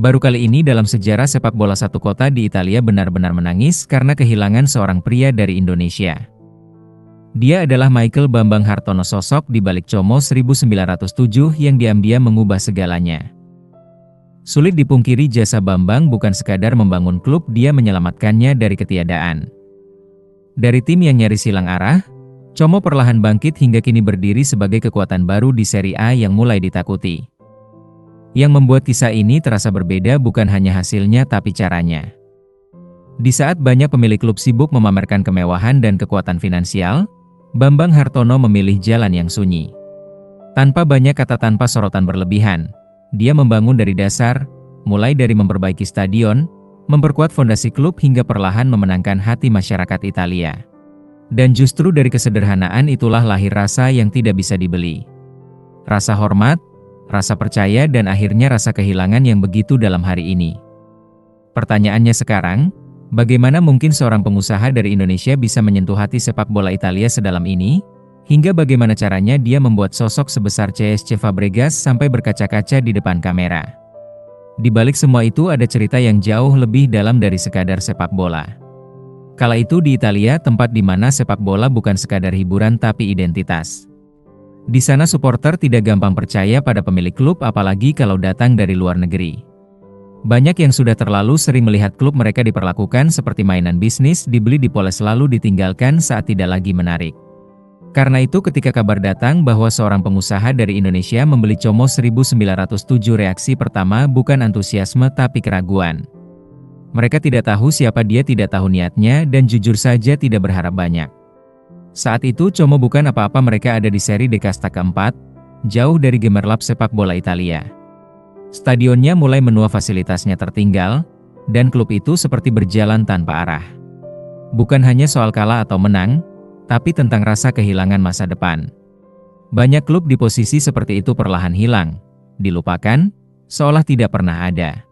Baru kali ini dalam sejarah sepak bola satu kota di Italia benar-benar menangis karena kehilangan seorang pria dari Indonesia. Dia adalah Michael Bambang Hartono, sosok di balik Como 1907 yang diam-diam mengubah segalanya. Sulit dipungkiri jasa Bambang bukan sekadar membangun klub, dia menyelamatkannya dari ketiadaan. Dari tim yang nyaris hilang arah, Como perlahan bangkit hingga kini berdiri sebagai kekuatan baru di Serie A yang mulai ditakuti. Yang membuat kisah ini terasa berbeda bukan hanya hasilnya tapi caranya. Di saat banyak pemilik klub sibuk memamerkan kemewahan dan kekuatan finansial, Bambang Hartono memilih jalan yang sunyi. Tanpa banyak kata, tanpa sorotan berlebihan, dia membangun dari dasar, mulai dari memperbaiki stadion, memperkuat fondasi klub hingga perlahan memenangkan hati masyarakat Italia. Dan justru dari kesederhanaan itulah lahir rasa yang tidak bisa dibeli. Rasa hormat, rasa percaya, dan akhirnya rasa kehilangan yang begitu dalam hari ini. Pertanyaannya sekarang, bagaimana mungkin seorang pengusaha dari Indonesia bisa menyentuh hati sepak bola Italia sedalam ini? Hingga bagaimana caranya dia membuat sosok sebesar CSC Fabregas sampai berkaca-kaca di depan kamera? Di balik semua itu ada cerita yang jauh lebih dalam dari sekadar sepak bola. Kala itu di Italia, tempat di mana sepak bola bukan sekadar hiburan tapi identitas. Di sana supporter tidak gampang percaya pada pemilik klub, apalagi kalau datang dari luar negeri. Banyak yang sudah terlalu sering melihat klub mereka diperlakukan seperti mainan bisnis, dibeli, dipoles lalu ditinggalkan saat tidak lagi menarik. Karena itu ketika kabar datang bahwa seorang pengusaha dari Indonesia membeli Como 1907, reaksi pertama bukan antusiasme tapi keraguan. Mereka tidak tahu siapa dia, tidak tahu niatnya, dan jujur saja tidak berharap banyak. Saat itu Como bukan apa-apa, mereka ada di seri D kasta keempat, jauh dari gemerlap sepak bola Italia. Stadionnya mulai menua, fasilitasnya tertinggal, dan klub itu seperti berjalan tanpa arah. Bukan hanya soal kalah atau menang, tapi tentang rasa kehilangan masa depan. Banyak klub di posisi seperti itu perlahan hilang, dilupakan, seolah tidak pernah ada.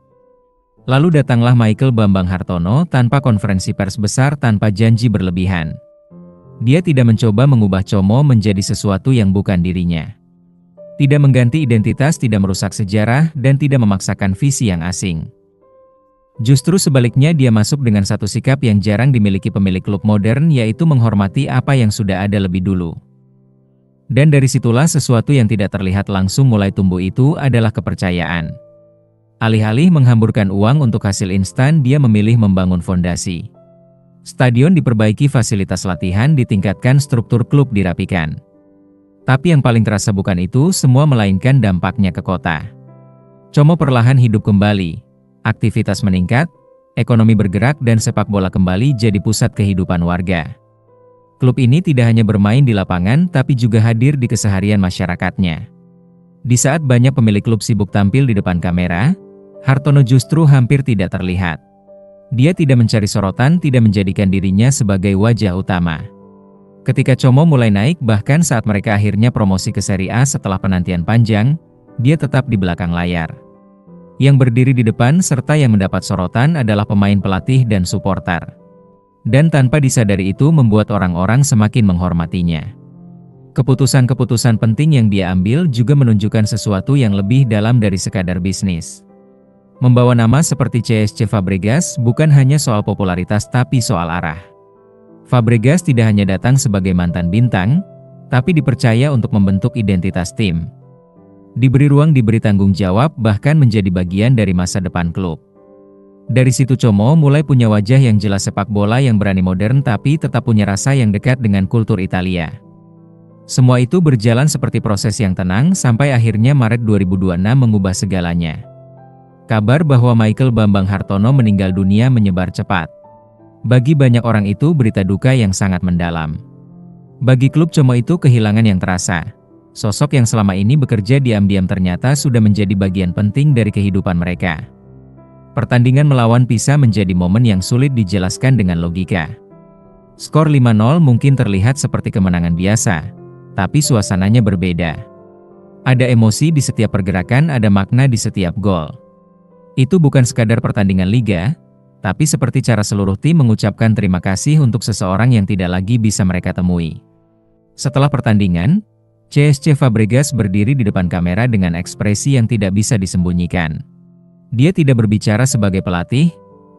Lalu datanglah Michael Bambang Hartono tanpa konferensi pers besar, tanpa janji berlebihan. Dia tidak mencoba mengubah Como menjadi sesuatu yang bukan dirinya. Tidak mengganti identitas, tidak merusak sejarah, dan tidak memaksakan visi yang asing. Justru sebaliknya, dia masuk dengan satu sikap yang jarang dimiliki pemilik klub modern, yaitu menghormati apa yang sudah ada lebih dulu. Dan dari situlah sesuatu yang tidak terlihat langsung mulai tumbuh, itu adalah kepercayaan. Alih-alih menghamburkan uang untuk hasil instan, dia memilih membangun fondasi. Stadion diperbaiki, fasilitas latihan ditingkatkan, struktur klub dirapikan. Tapi yang paling terasa bukan itu semua, melainkan dampaknya ke kota. Como perlahan hidup kembali. Aktivitas meningkat, ekonomi bergerak, dan sepak bola kembali jadi pusat kehidupan warga. Klub ini tidak hanya bermain di lapangan tapi juga hadir di keseharian masyarakatnya. Di saat banyak pemilik klub sibuk tampil di depan kamera, Hartono justru hampir tidak terlihat. Dia tidak mencari sorotan, tidak menjadikan dirinya sebagai wajah utama. Ketika Como mulai naik, bahkan saat mereka akhirnya promosi ke Serie A setelah penantian panjang, dia tetap di belakang layar. Yang berdiri di depan serta yang mendapat sorotan adalah pemain, pelatih, dan supporter. Dan tanpa disadari itu membuat orang-orang semakin menghormatinya. Keputusan-keputusan penting yang dia ambil juga menunjukkan sesuatu yang lebih dalam dari sekadar bisnis. Membawa nama seperti CSC Fabregas bukan hanya soal popularitas tapi soal arah. Fabregas tidak hanya datang sebagai mantan bintang, tapi dipercaya untuk membentuk identitas tim. Diberi ruang, diberi tanggung jawab, bahkan menjadi bagian dari masa depan klub. Dari situ Como mulai punya wajah yang jelas, sepak bola yang berani, modern, tapi tetap punya rasa yang dekat dengan kultur Italia. Semua itu berjalan seperti proses yang tenang sampai akhirnya Maret 2026 mengubah segalanya. Kabar bahwa Michael Bambang Hartono meninggal dunia menyebar cepat. Bagi banyak orang itu berita duka yang sangat mendalam. Bagi klub Como itu kehilangan yang terasa. Sosok yang selama ini bekerja diam-diam ternyata sudah menjadi bagian penting dari kehidupan mereka. Pertandingan melawan Pisa menjadi momen yang sulit dijelaskan dengan logika. Skor 5-0 mungkin terlihat seperti kemenangan biasa, tapi suasananya berbeda. Ada emosi di setiap pergerakan, ada makna di setiap gol. Itu bukan sekadar pertandingan liga, tapi seperti cara seluruh tim mengucapkan terima kasih untuk seseorang yang tidak lagi bisa mereka temui. Setelah pertandingan, CSC Fabregas berdiri di depan kamera dengan ekspresi yang tidak bisa disembunyikan. Dia tidak berbicara sebagai pelatih,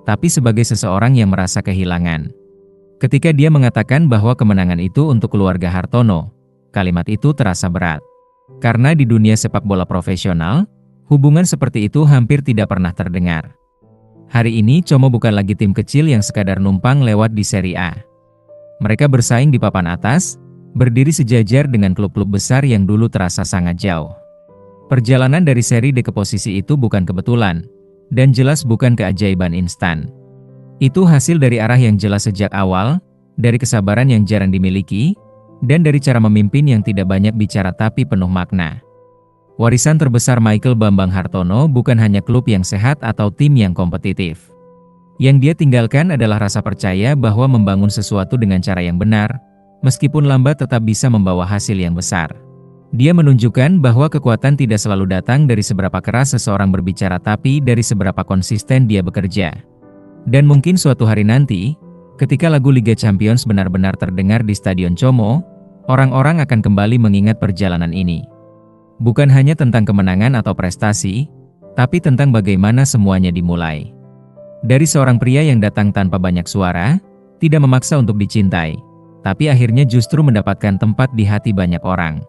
tapi sebagai seseorang yang merasa kehilangan. Ketika dia mengatakan bahwa kemenangan itu untuk keluarga Hartono, kalimat itu terasa berat. Karena di dunia sepak bola profesional, hubungan seperti itu hampir tidak pernah terdengar. Hari ini Como bukan lagi tim kecil yang sekadar numpang lewat di Serie A. Mereka bersaing di papan atas, berdiri sejajar dengan klub-klub besar yang dulu terasa sangat jauh. Perjalanan dari Serie D ke posisi itu bukan kebetulan, dan jelas bukan keajaiban instan. Itu hasil dari arah yang jelas sejak awal, dari kesabaran yang jarang dimiliki, dan dari cara memimpin yang tidak banyak bicara tapi penuh makna. Warisan terbesar Michael Bambang Hartono bukan hanya klub yang sehat atau tim yang kompetitif. Yang dia tinggalkan adalah rasa percaya bahwa membangun sesuatu dengan cara yang benar, meskipun lambat tetap bisa membawa hasil yang besar. Dia menunjukkan bahwa kekuatan tidak selalu datang dari seberapa keras seseorang berbicara tapi dari seberapa konsisten dia bekerja. Dan mungkin suatu hari nanti, ketika lagu Liga Champions benar-benar terdengar di Stadion Como, orang-orang akan kembali mengingat perjalanan ini. Bukan hanya tentang kemenangan atau prestasi, tapi tentang bagaimana semuanya dimulai. Dari seorang pria yang datang tanpa banyak suara, tidak memaksa untuk dicintai, tapi akhirnya justru mendapatkan tempat di hati banyak orang.